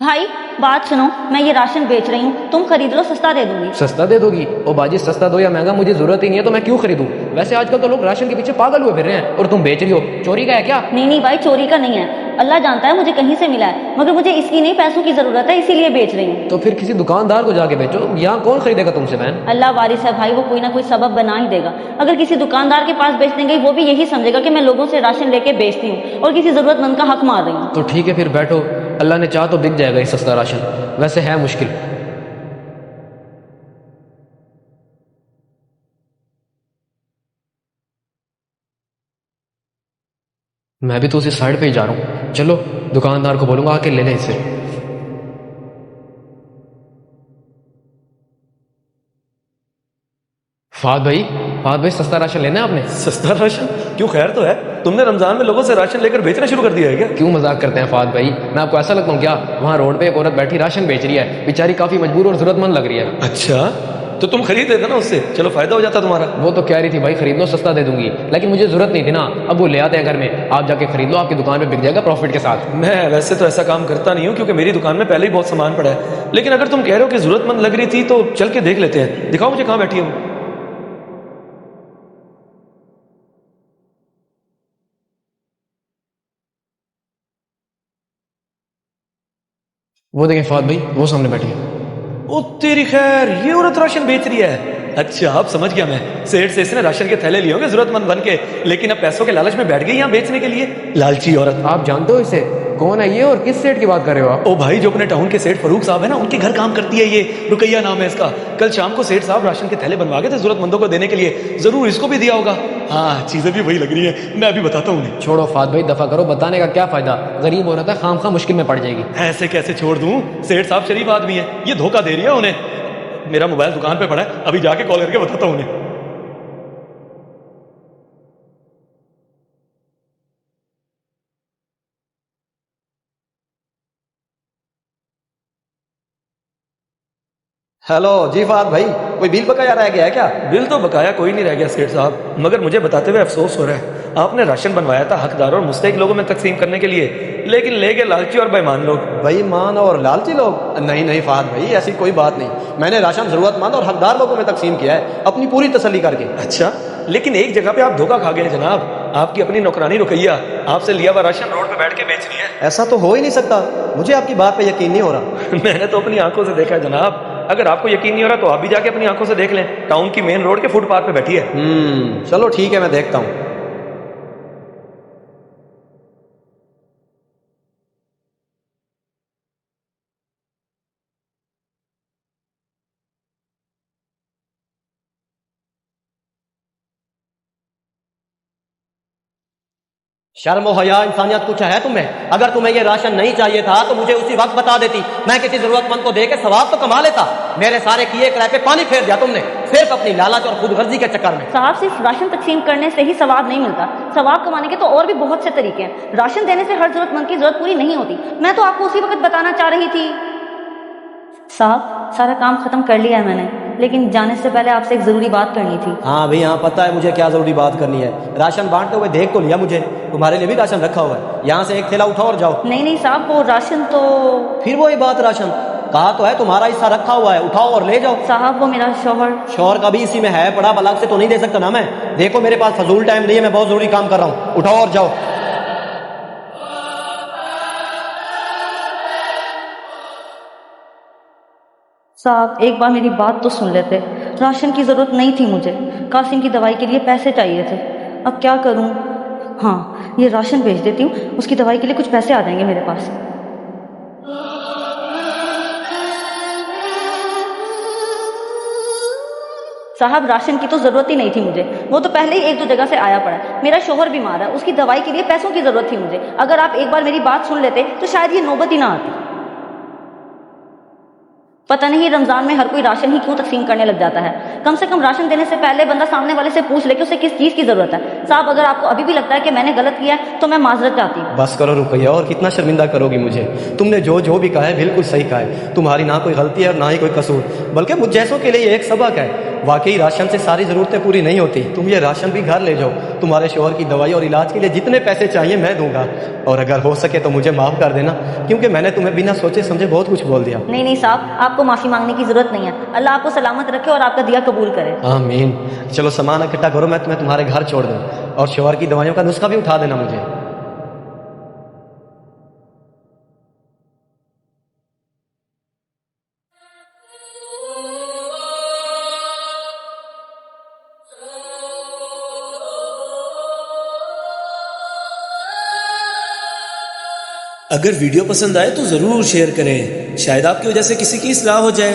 भाई बात सुनो, मैं ये राशन बेच रही हूँ, तुम खरीद लो, सस्ता दे दूंगी। सस्ता दे दोगी? ओ बाजी सस्ता दो या महंगा, मुझे जरूरत ही नहीं है तो मैं क्यों खरीदूं। वैसे आजकल तो लोग राशन के पीछे पागल हुए फिर रहे हैं और तुम बेच रही हो। चोरी का है क्या? नहीं नहीं भाई, चोरी का नहीं है, अल्लाह जानता है मुझे कहीं से मिला है, मगर मुझे इसकी नहीं, पैसों की जरूरत है, इसीलिए बेच रही हूँ। तो फिर किसी दुकानदार को जाके बेचो, यहाँ कौन खरीदेगा तुमसे बहन। अल्लाह वारिस है भाई, वो कोई ना कोई सबब बना ही देगा। अगर किसी दुकानदार के पास बेचने गई, वो भी यही समझेगा कि मैं लोगों से राशन लेके बेचती हूँ और किसी जरूरतमंद का हक मार रही हूँ। तो ठीक है फिर बैठो, अल्लाह ने चाह तो बिक जाएगा ये सस्ता राशन, वैसे है मुश्किल। मैं भी तो उसी साइड पे ही जा रहा हूँ, चलो दुकानदार को बोलूंगा आके ले ले इससे। फाद भाई सस्ता राशन लेना है आपने? सस्ता राशन? क्यों, खैर तो है? तुमने रमजान में लोगों से राशन लेकर बेचना शुरू कर दिया है क्या? क्यों मजाक करते हैं फाद भाई, मैं आपको ऐसा लगता हूँ क्या? वहाँ रोड पे एक औरत बैठी राशन बेच रही है, बेचारी काफी मजबूर और जरूरतमंद लग रही है। अच्छा, तो तुम खरीद लेते ना उससे, चलो फायदा हो जाता तुम्हारा। वो तो कह रही थी भाई खरीद लो सस्ता दे दूंगी, लेकिन मुझे जरूरत नहीं थी ना। अब वो ले आते हैं घर में, आप जाके खरीद लो, आपकी दुकान पे बिक जाएगा प्रॉफिट के साथ। मैं वैसे तो ऐसा काम करता नहीं हूँ क्योंकि मेरी दुकान में पहले ही बहुत सामान पड़ा है, लेकिन अगर तुम कह रहे हो कि जरूरतमंद लग रही थी तो चल के देख लेते हैं। दिखाओ मुझे कहाँ बैठी हूँ। वो देखें फाद भाई, वो सामने बैठी है। ओ तेरी खैर, ये औरत राशन बेच रही है। अच्छा, अब समझ गया मैं, सेठ से इसने राशन के थैले लिए होंगे जरूरतमंद बन के, लेकिन अब पैसों के लालच में बैठ गई यहाँ बेचने के लिए। लालची औरत। आप जानते हो इसे? कौन है ये और किस सेठ की बात कर रहे हो आप? ओ भाई, जो अपने टाउन के सेठ फरूक साहब है ना, उनके घर काम करती है ये, रुकैया नाम है इसका। कल शाम को सेठ साहब राशन के थैले बनवा गए थे जरूरतमंदों को देने के लिए, जरूर इसको भी दिया होगा। हाँ, चीजें भी वही लग रही है, मैं अभी बताता हूँ उन्हें। छोड़ो फाद भाई, दफा करो, बताने का क्या फायदा, गरीब औरत है, खामखा मुश्किल में पड़ जाएगी। ऐसे कैसे छोड़ दूं, सेठ साहब शरीफ आदमी है, ये धोखा दे रही है उन्हें। मेरा मोबाइल दुकान पे पड़ा है, अभी जाके कॉल करके बताता हूँ उन्हें। हेलो जी फाद भाई, कोई बिल बकाया रह गया है क्या? बिल तो बकाया कोई नहीं रह गया सेठ साहब, मगर मुझे बताते हुए अफसोस हो रहा है। आपने राशन बनवाया था हकदार और मुस्तहिक लोगों में तकसीम करने के लिए, लेकिन ले गए लालची और बेईमान लोग। बेईमान और लालची लोग? नहीं नहीं फाद भाई, ऐसी कोई बात नहीं। मैंने राशन जरूरतमंद और हकदार लोगों में तकसीम किया है, अपनी पूरी तसल्ली करके। अच्छा, लेकिन एक जगह पे आप धोखा खा गए जनाब। आपकी अपनी नौकरानी रुकैया आपसे लिया हुआ राशन रोड पे बैठ के बेच रही है। ऐसा तो हो ही नहीं सकता, मुझे आपकी बात पे यकीन नहीं हो रहा। मैंने तो अपनी आंखों से देखा है जनाब। अगर आपको यकीन नहीं हो रहा तो आप भी जाके अपनी आंखों से देख लें, टाउन की मेन रोड के फुटपाथ पे बैठी है। चलो ठीक है, मैं देखता हूँ। शर्म और हया इंसानियत कुछ है तुम्हें? अगर तुम्हें ये राशन नहीं चाहिए था तो मुझे उसी वक्त बता देती, मैं किसी जरूरतमंद को दे के सवाब तो कमा लेता। मेरे सारे किए किराए पे पानी फेर दिया तुमने, सिर्फ अपनी लालच और खुदगर्जी के चक्कर में। साहब, सिर्फ राशन तकसीम करने से ही सवाब नहीं मिलता, सवाब कमाने के तो और भी बहुत से तरीके हैं। राशन देने से हर जरूरतमंद की जरूरत पूरी नहीं होती, मैं तो आपको उसी वक्त बताना चाह रही थी। साहब, सारा काम खत्म कर लिया है मैंने, लेकिन जाने से पहले आपसे एक जरूरी बात करनी थी। हाँ भाई हाँ, पता है मुझे क्या जरूरी बात करनी है। राशन बांटते हुए देख तो लिया मुझे, तुम्हारे लिए भी राशन रखा हुआ है, यहाँ से एक थैला उठाओ और जाओ। नहीं नहीं साहब, वो राशन तो फिर वही बात, राशन कहा तो है तुम्हारा हिस्सा रखा हुआ है, उठाओ और ले जाओ। साहब, वो मेरा शौहर। शौहर का भी इसी में है पड़ा, अलग से तो नहीं दे सकता ना मैं। देखो मेरे पास फजूल टाइम नहीं है, मैं बहुत जरूरी काम कर रहा हूँ, उठाओ और जाओ। साहब, एक बार मेरी बात तो सुन लेते, राशन की ज़रूरत नहीं थी मुझे, कासिम की दवाई के लिए पैसे चाहिए थे। अब क्या करूं? हाँ, ये राशन भेज देती हूँ, उसकी दवाई के लिए कुछ पैसे आ जाएंगे मेरे पास। साहब, राशन की तो ज़रूरत ही नहीं थी मुझे, वो तो पहले ही एक दो जगह से आया पड़ा है। मेरा शोहर बीमार है, उसकी दवाई के लिए पैसों की ज़रूरत थी मुझे। अगर आप एक बार मेरी बात सुन लेते तो शायद ये नौबत ही ना आती। पता नहीं रमजान में हर कोई राशन ही क्यों तकसीम करने लग जाता है। कम से कम राशन देने से पहले बंदा सामने वाले से पूछ ले कि उसे किस चीज़ की ज़रूरत है। साहब, अगर आपको अभी भी लगता है कि मैंने गलत किया है तो मैं माजरत चाहती हूँ। बस करो रुकैया, और कितना शर्मिंदा करोगी मुझे? तुमने जो जो भी कहा है बिल्कुल सही कहा है, तुम्हारी ना कोई गलती है और ना ही कोई कसूर, बल्कि मुझ जैसों के लिए एक सबक है। वाकई राशन से सारी ज़रूरतें पूरी नहीं होती। तुम ये राशन भी घर ले जाओ, तुम्हारे शोहर की दवाई और इलाज के लिए जितने पैसे चाहिए मैं दूंगा, और अगर हो सके तो मुझे माफ़ कर देना, क्योंकि मैंने तुम्हें बिना सोचे समझे बहुत कुछ बोल दिया। नहीं नहीं साहब, आपको माफ़ी मांगने की ज़रूरत नहीं है। अल्लाह आपको सलामत रखे और आपका दिया कबूल करे। आमीन। चलो सामान इकट्ठा करो, मैं तुम्हें तुम्हारे घर छोड़ दूँ, और शोहर की दवाइयों का नुस्खा भी उठा देना मुझे। अगर वीडियो पसंद आए तो ज़रूर शेयर करें, शायद आपकी वजह से किसी की इस्लाह हो जाए।